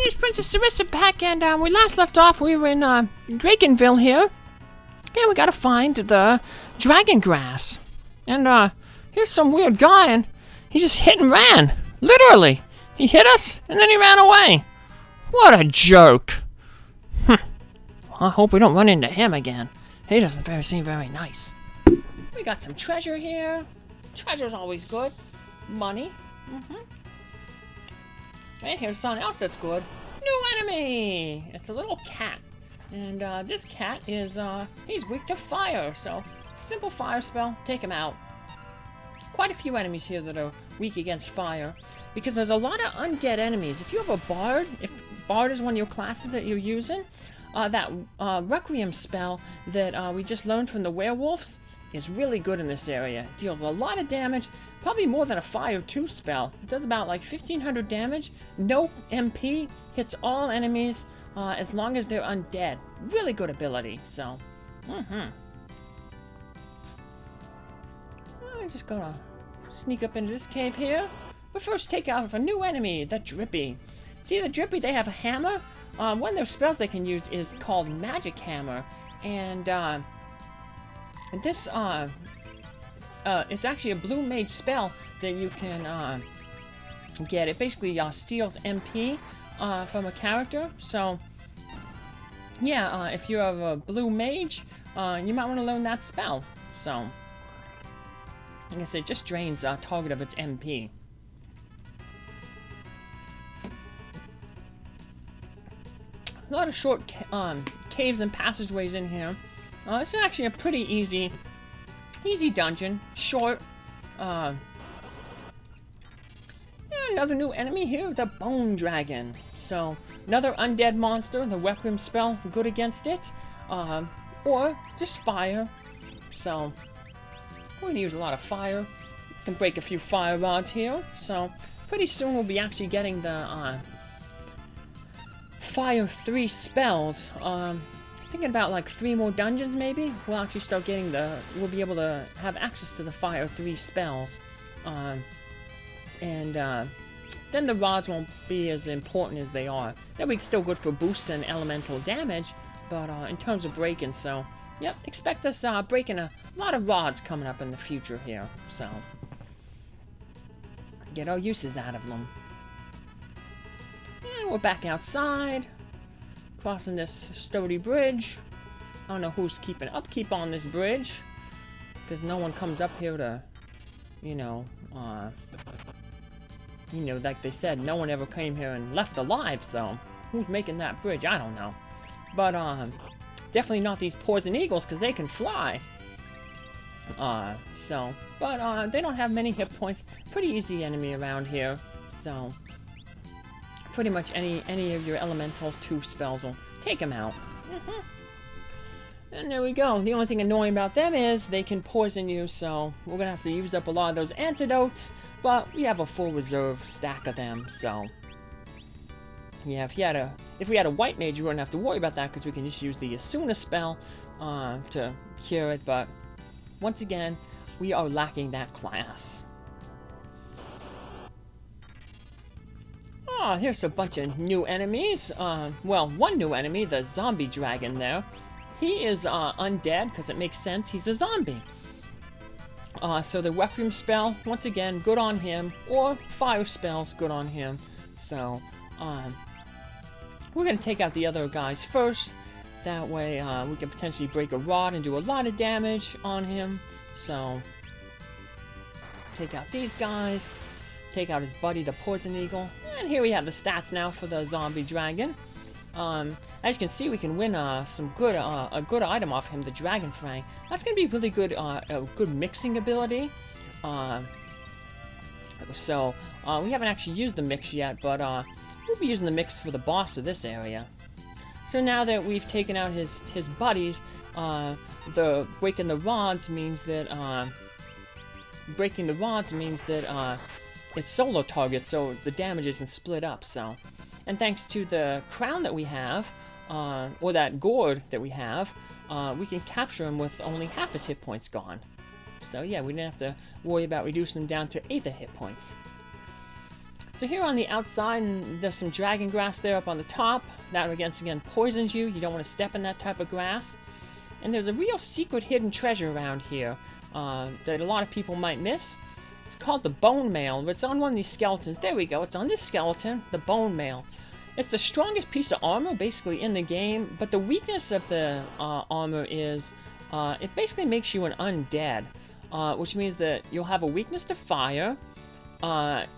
it's Princess Sarissa back, and we last left off, we were in Drakenvale here. And we gotta find the dragon grass. And here's some weird guy, and he just hit and ran. Literally. He hit us, and then he ran away. What a jerk. I hope we don't run into him again. He doesn't seem very nice. We got some treasure here. Treasure's always good. Money. And here's something else that's good. New enemy! It's a little cat. And this cat is, he's weak to fire. So, simple fire spell, take him out. Quite a few enemies here that are weak against fire. Because there's a lot of undead enemies. If you have a bard, if bard is one of your classes that you're using, that Requiem spell that we just learned from the werewolves is really good in this area. It deals a lot of damage, probably more than a Fire 2 spell. It does about like 1500 damage, no MP, hits all enemies as long as they're undead. Really good ability, so. I'm just gonna sneak up into this cave here. But first take out a new enemy, the Drippy. See the Drippy, they have a hammer. One of their spells they can use is called Magic Hammer. And this, it's actually a blue mage spell that you can get. It basically steals MP from a character. So, yeah, if you have a blue mage, you might want to learn that spell. So, like I said, it just drains a target of its MP. A lot of short caves and passageways in here. It's actually a pretty easy dungeon. Short. Another new enemy here, the Bone Dragon. So, another undead monster. The Requiem spell, good against it. Or just fire. So, we're going to use a lot of fire. We can break a few fire rods here. So, pretty soon we'll be actually getting the Fire 3 spells. Thinking about like 3 more dungeons maybe. We'll actually start getting we'll be able to have access to the Fire 3 spells. Then the rods won't be as important as they are. They'll be still good for boosting elemental damage, but in terms of breaking, so yep, expect us breaking a lot of rods coming up in the future here. So get our uses out of them. And we're back outside, crossing this sturdy bridge. I don't know who's keeping upkeep on this bridge, because no one comes up here to, like they said, no one ever came here and left alive, so who's making that bridge? I don't know. But, definitely not these poison eagles, because they can fly. But they don't have many hit points. Pretty easy enemy around here, so pretty much any of your elemental 2 spells will take them out. And there we go. The only thing annoying about them is they can poison you, so we're gonna have to use up a lot of those antidotes, but we have a full reserve stack of them, so yeah, if we had a white mage, we wouldn't have to worry about that, because we can just use the Asuna spell to cure it, but once again, we are lacking that class. Here's a bunch of new enemies. Well, one new enemy, the zombie dragon there. He is undead, because it makes sense. He's a zombie. So the Requiem spell, once again, good on him. Or fire spells, good on him. So, we're going to take out the other guys first. That way, we can potentially break a rod and do a lot of damage on him. So, take out these guys. Take out his buddy, the Poison Eagle. And here we have the stats now for the zombie dragon. As you can see, we can win a good item off him, the Dragon Fang. That's going to be really good, a good mixing ability. So we haven't actually used the mix yet, but we'll be using the mix for the boss of this area. So now that we've taken out his buddies, the breaking the rods means that it's solo target, so the damage isn't split up. So, and thanks to the crown that we have, or that gourd that we have, we can capture him with only half his hit points gone. So yeah, we didn't have to worry about reducing them down to 8 hit points. So here on the outside, and there's some dragon grass there up on the top. That again poisons you. You don't want to step in that type of grass. And there's a real secret hidden treasure around here that a lot of people might miss. It's called the bone mail. It's on one of these skeletons. There we go. It's on this skeleton, the bone mail. It's the strongest piece of armor basically in the game, but the weakness of the armor is it basically makes you an undead, which means that you'll have a weakness to fire.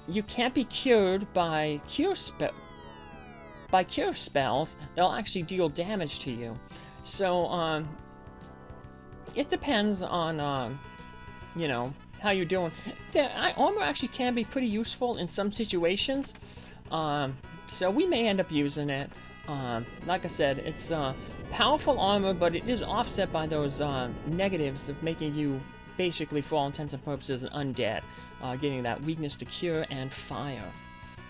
You can't be cured by cure spells. They'll actually deal damage to you. So it depends on you know, how you're doing. Armor actually can be pretty useful in some situations. So we may end up using it. Like I said, it's powerful armor, but it is offset by those negatives of making you basically, for all intents and purposes, an undead. Getting that weakness to cure and fire.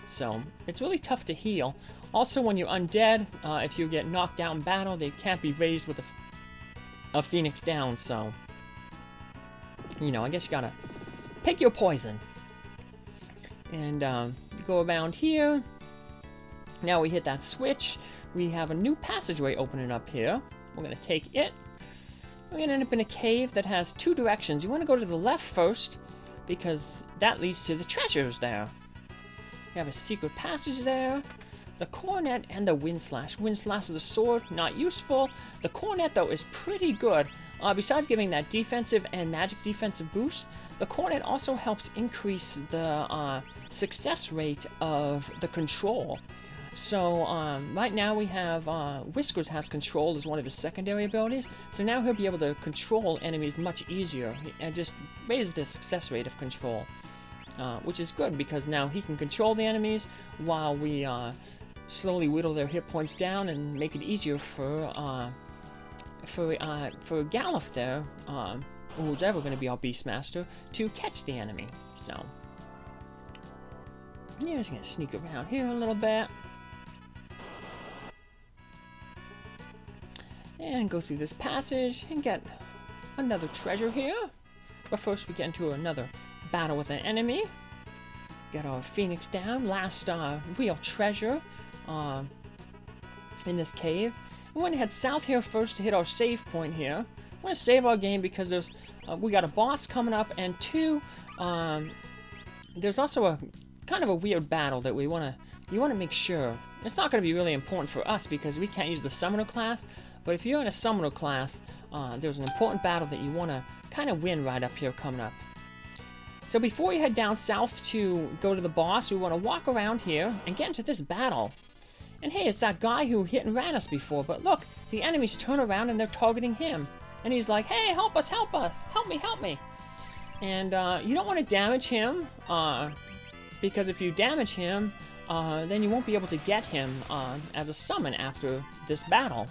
So it's really tough to heal. Also, when you're undead, if you get knocked out in battle, they can't be raised with a phoenix down. So, you know, I guess you gotta pick your poison. And go around here. Now we hit that switch. We have a new passageway opening up here. We're going to take it. We're going to end up in a cave that has two directions. You want to go to the left first, because that leads to the treasures there. You have a secret passage there. The Coronet and the Wind Slash. Wind Slash is a sword, not useful. The Coronet, though, is pretty good. Besides giving that defensive and magic defensive boost, the Coronet also helps increase the success rate of the control. So, right now we have, Whiskers has control as one of his secondary abilities, so now he'll be able to control enemies much easier, and just raise the success rate of control, which is good, because now he can control the enemies, while we, slowly whittle their hit points down, and make it easier for Galuf there, who's ever going to be our Beastmaster, to catch the enemy, so. Yeah, just gonna sneak around here a little bit. And go through this passage and get another treasure here. But first we get into another battle with an enemy. Get our phoenix down. Last real treasure in this cave. We want to head south here first to hit our save point here. We want to save our game because there's we got a boss coming up, and two, there's also a kind of a weird battle that you want to make sure. It's not going to be really important for us because we can't use the summoner class. But if you're in a summoner class, there's an important battle that you want to kind of win right up here coming up. So before you head down south to go to the boss, we want to walk around here and get into this battle. And hey, it's that guy who hit and ran us before, but look, the enemies turn around and they're targeting him. And he's like, hey, help us, help me. And you don't want to damage him, because if you damage him, then you won't be able to get him as a summon after this battle.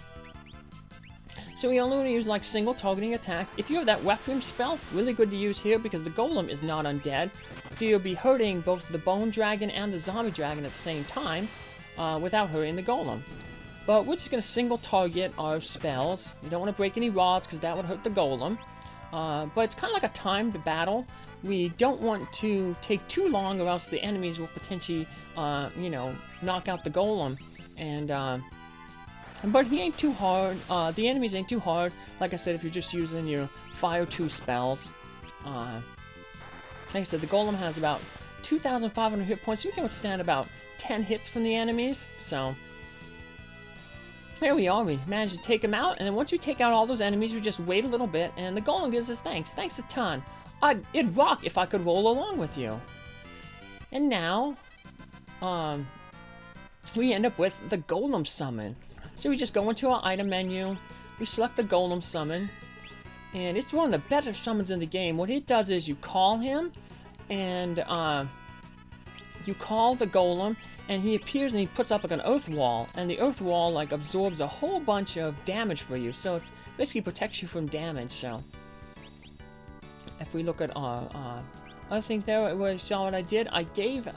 So we only want to use like single targeting attack. If you have that Requiem spell, really good to use here because the golem is not undead. So you'll be hurting both the bone dragon and the zombie dragon at the same time without hurting the golem. But we're just going to single target our spells. You don't want to break any rods because that would hurt the golem. But it's kind of like a timed battle. We don't want to take too long or else the enemies will potentially, you know, knock out the golem. And but he ain't too hard. The enemies ain't too hard. Like I said, if you're just using your Fire 2 spells. Like I said, the golem has about 2,500 hit points. So you can withstand about 10 hits from the enemies. So there we are. We managed to take him out. And then once you take out all those enemies, you just wait a little bit. And the golem gives us thanks. Thanks a ton. It'd rock if I could roll along with you. And now, we end up with the golem summon. So we just go into our item menu, we select the golem summon, and it's one of the better summons in the game. What it does is you call him, and you call the golem, and he appears and he puts up like an earth wall, and the earth wall like absorbs a whole bunch of damage for you. So it's basically protects you from damage. So if we look at our other thing there, where you saw what I did, I gave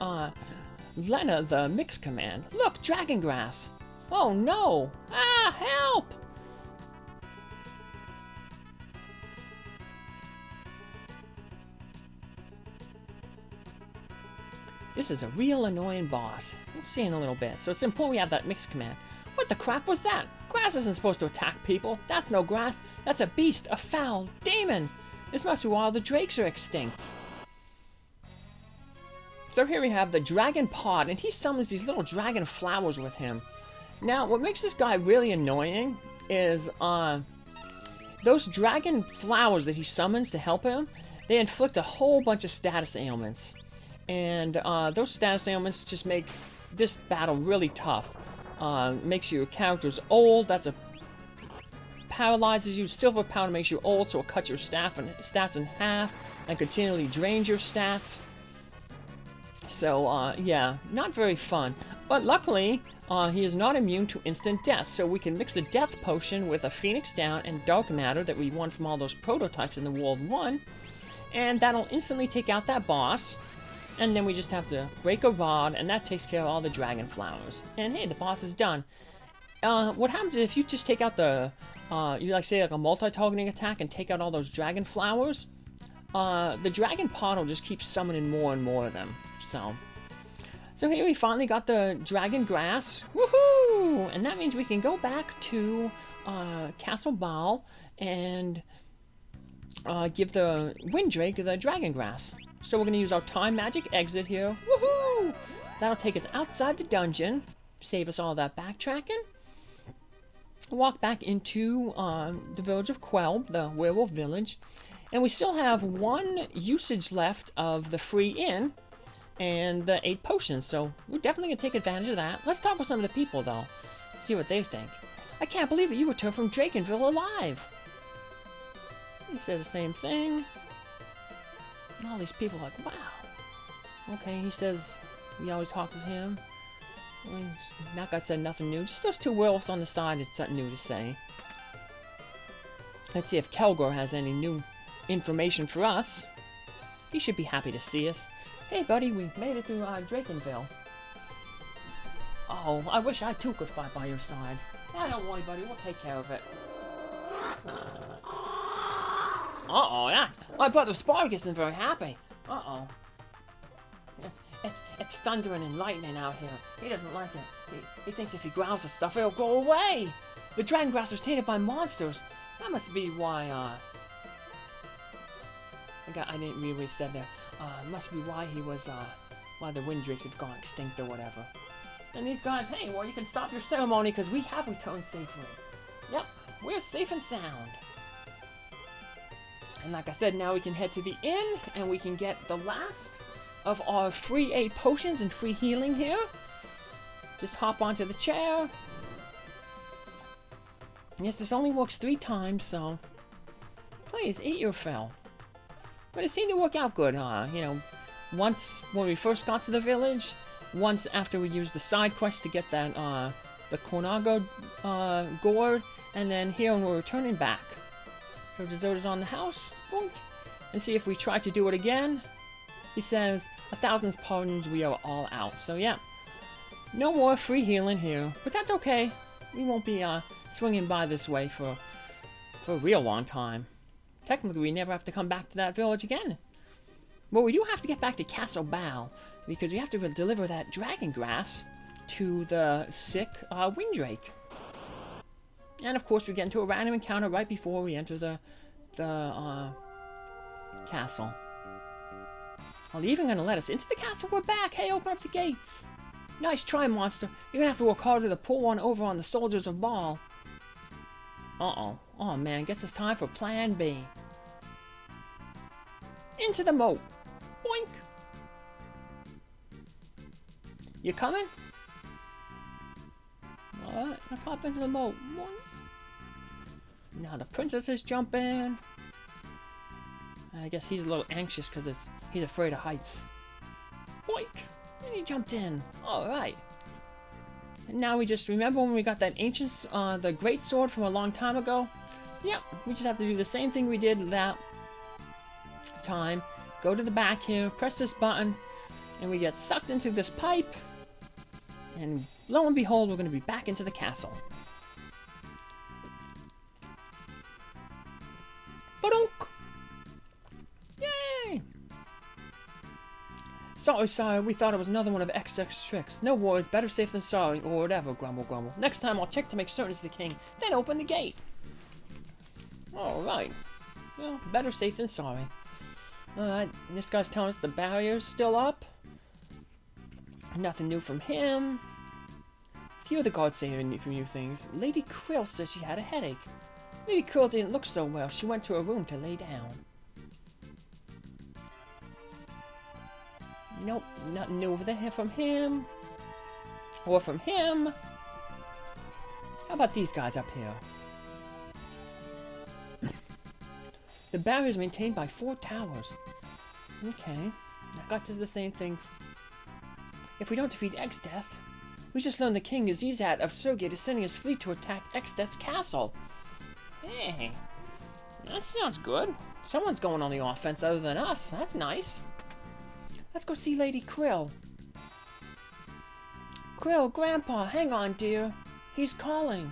Lena the mix command. Look, dragon grass. Oh no! Ah, help! This this is a real annoying boss. We'll see in a little bit. So it's important we have that mixed command. What the crap was that? Grass isn't supposed to attack people. That's no grass. That's a beast, a foul demon. This must be why all the drakes are extinct. So here we have the dragon pod, and he summons these little dragon flowers with him. Now, what makes this guy really annoying is those dragon flowers that he summons to help him, they inflict a whole bunch of status ailments. And those status ailments just make this battle really tough. Makes your characters old. Paralyzes you. Silver powder makes you old, so it'll cut your stats in half and continually drains your stats. So, yeah, not very fun. But luckily, he is not immune to instant death, so we can mix the death potion with a Phoenix Down and Dark Matter that we won from all those prototypes in the World 1, and that'll instantly take out that boss, and then we just have to break a rod, and that takes care of all the dragon flowers. And hey, the boss is done. What happens if you just take out the, say like a multi-targeting attack and take out all those dragon flowers? The dragon pod will just keep summoning more and more of them. So here we finally got the dragon grass. Woohoo! And that means we can go back to Castle Baal and give the Windrake the dragon grass. So we're going to use our time magic exit here. Woohoo! That'll take us outside the dungeon, save us all that backtracking. Walk back into the village of Quelb, the werewolf village. And we still have one usage left of the free inn and the 8 potions, so we're definitely going to take advantage of that. Let's talk with some of the people, though. See what they think. I can't believe it, you returned from Drakenvale alive. He said the same thing. And all these people are like, wow. Okay, he says we always talk with him. That guy said nothing new. Just those 2 werewolves on the side had something new to say. Let's see if Kelgor has any new information for us. He should be happy to see us. Hey buddy, we made it through Drakenvale. Oh, I wish I too could fight by your side. Yeah, don't worry buddy, we'll take care of it. Uh-oh, my brother Spartacus isn't very happy. Uh-oh. It's thundering and lightning out here. He doesn't like it. He thinks if he growls at stuff, it'll go away. The dragon grass is tainted by monsters. That must be why, I didn't read what he said there. Must be why he was, why the Windrakes have gone extinct or whatever. And these guys, hey, well, you can stop your ceremony because we have returned safely. Yep, we're safe and sound. And like I said, now we can head to the inn and we can get the last of our free 8 potions and free healing here. Just hop onto the chair. Yes, this only works 3 times, so please eat your fill. But it seemed to work out good, you know, once when we first got to the village, once after we used the side quest to get that, the Cornago gourd, and then here when we're returning back. So dessert is on the house, boink. And see if we try to do it again. He says, 1,000 pardons, we are all out. So yeah, no more free healing here, but that's okay. We won't be swinging by this way for a real long time. Technically, we never have to come back to that village again. But we do have to get back to Castle Baal, because we have to deliver that dragon grass to the sick Windrake. And of course, we get into a random encounter right before we enter the castle. Are they even going to let us into the castle? We're back! Hey, open up the gates! Nice try, monster. You're going to have to work harder to pull one over on the soldiers of Baal. Uh-oh. Oh, man. Guess it's time for Plan B. Into the moat. Boink. You coming? Alright, let's hop into the moat. Boink. Now the princess is jumping. I guess he's a little anxious because he's afraid of heights. Boink. And he jumped in. Alright. And now we just remember when we got that ancient, the great sword from a long time ago? Yep, we just have to do the same thing we did that time. Go to the back here, press this button, and we get sucked into this pipe. And lo and behold, we're going to be back into the castle. Ba-dunk! Yay! Sorry, we thought it was another one of XX's tricks. No worries, better safe than sorry, or whatever, grumble, grumble. Next time I'll check to make certain it's the king, then open the gate. Alright. Well, better safe than sorry. Alright, this guy's telling us the barrier's still up. Nothing new from him. Few of the guards say a few new things. Lady Krill says she had a headache. Lady Krill didn't look so well. She went to her room to lay down. Nope, nothing new over there from him. Or from him. How about these guys up here? The barrier is maintained by 4 towers. Okay. That guy says the same thing. If we don't defeat Exdeath, we just learned the king Azizat of Sergate is sending his fleet to attack Exdeath's castle. Hey. That sounds good. Someone's going on the offense other than us. That's nice. Let's go see Lady Krill. Krill, Grandpa, hang on, dear. He's calling.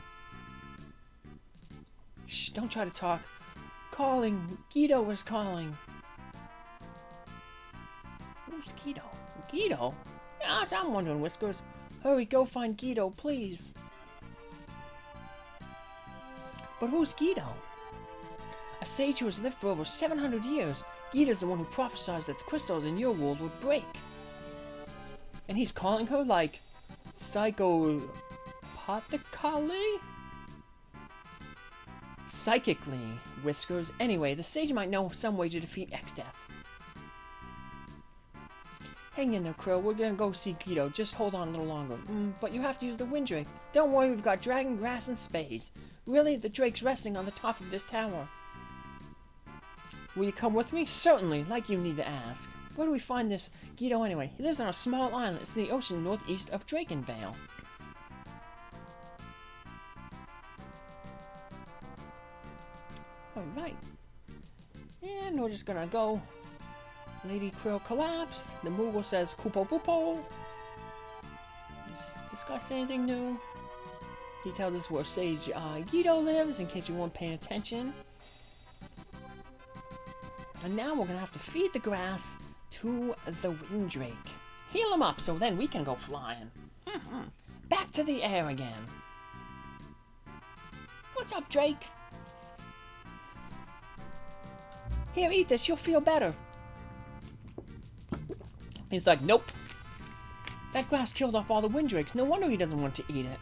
Shh, don't try to talk. Calling. Guido is calling. Who's Guido? Guido? Yeah, I'm wondering, Whiskers. Hurry, go find Guido, please. But who's Guido? A sage who has lived for over 700 years. Guido's the one who prophesied that the crystals in your world would break. And he's calling her like psychopathically? Psychically, Whiskers. Anyway, the sage might know some way to defeat Exdeath. Hang in there, Krill. We're gonna go see Guido. Just hold on a little longer. But you have to use the wind drake. Don't worry, we've got dragon grass and spades. Really, the drake's resting on the top of this tower. Will you come with me? Certainly, like you need to ask. Where do we find this Guido anyway? He lives on a small island. It's in the ocean northeast of Drakenvale. Alright. And we're just gonna go. Lady Krill collapsed. The Moogle says Kupo Pupo. Does this guy say anything new? He tells us where Sage Guido lives, in case you weren't paying attention. And now we're gonna have to feed the grass to the wind drake. Heal him up so then we can go flying. Back to the air again. What's up, Drake? Here, eat this, you'll feel better. He's like, nope. That grass killed off all the wind drakes. No wonder he doesn't want to eat it.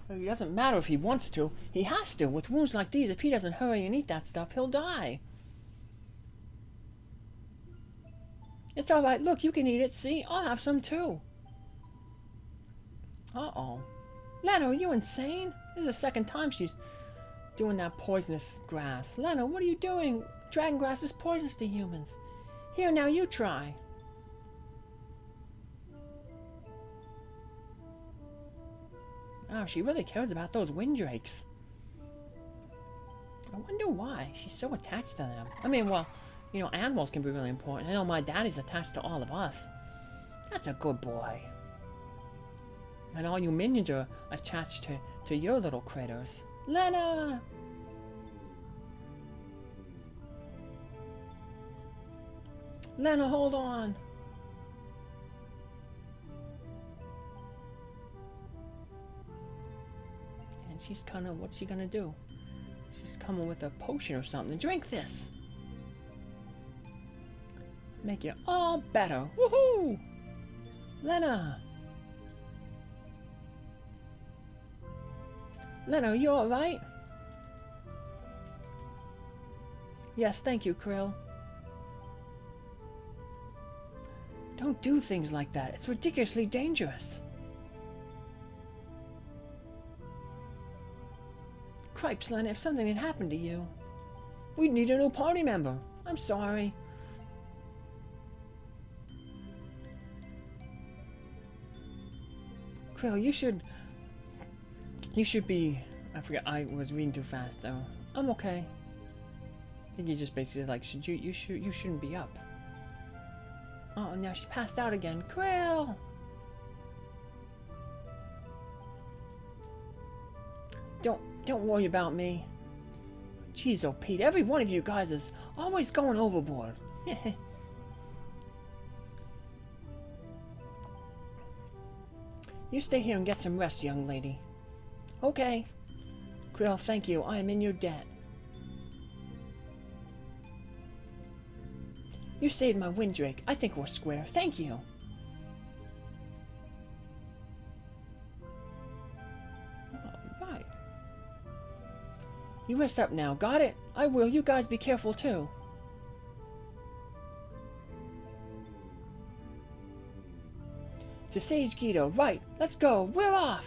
It doesn't matter if he wants to. He has to. With wounds like these, if he doesn't hurry and eat that stuff, he'll die. It's alright. Look, you can eat it. See? I'll have some too. Uh-oh. Leno, are you insane? This is the second time she's doing that poisonous grass. Leno, what are you doing? Dragon grass is poisonous to humans. Here, now you try. Oh, she really cares about those wind drakes. I wonder why she's so attached to them. I mean, well, you know, animals can be really important. I know my daddy's attached to all of us. That's a good boy. And all you minions are attached to your little critters. Lena! Lena, hold on. And she's kind of, what's she gonna do? She's coming with a potion or something. Drink this. Make it all better. Woohoo! Lena! Lena, you alright? Yes, thank you, Krill. Don't do things like that. It's ridiculously dangerous. Cripes, Lena, if something had happened to you, we'd need a new party member. I'm sorry. Krill, you should be... I forget, I was reading too fast, though. I'm okay. I think he just basically like, you shouldn't be up. Oh, now she passed out again. Krill! Don't worry about me. Jeez, oh Pete, every one of you guys is always going overboard. You stay here and get some rest, young lady. Okay. Krill, thank you. I am in your debt. You saved my Windrake. I think we're square. Thank you. Alright. You rest up now. Got it? I will. You guys be careful too. To Sage Guido. Right. Let's go. We're off.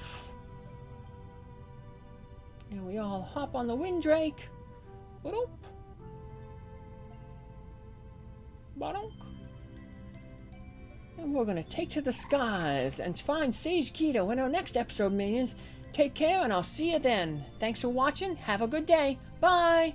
And we all hop on the Windrake. Ba-dum. Ba-dum. And we're going to take to the skies and find Sage Guido in our next episode, minions. Take care, and I'll see you then. Thanks for watching. Have a good day. Bye.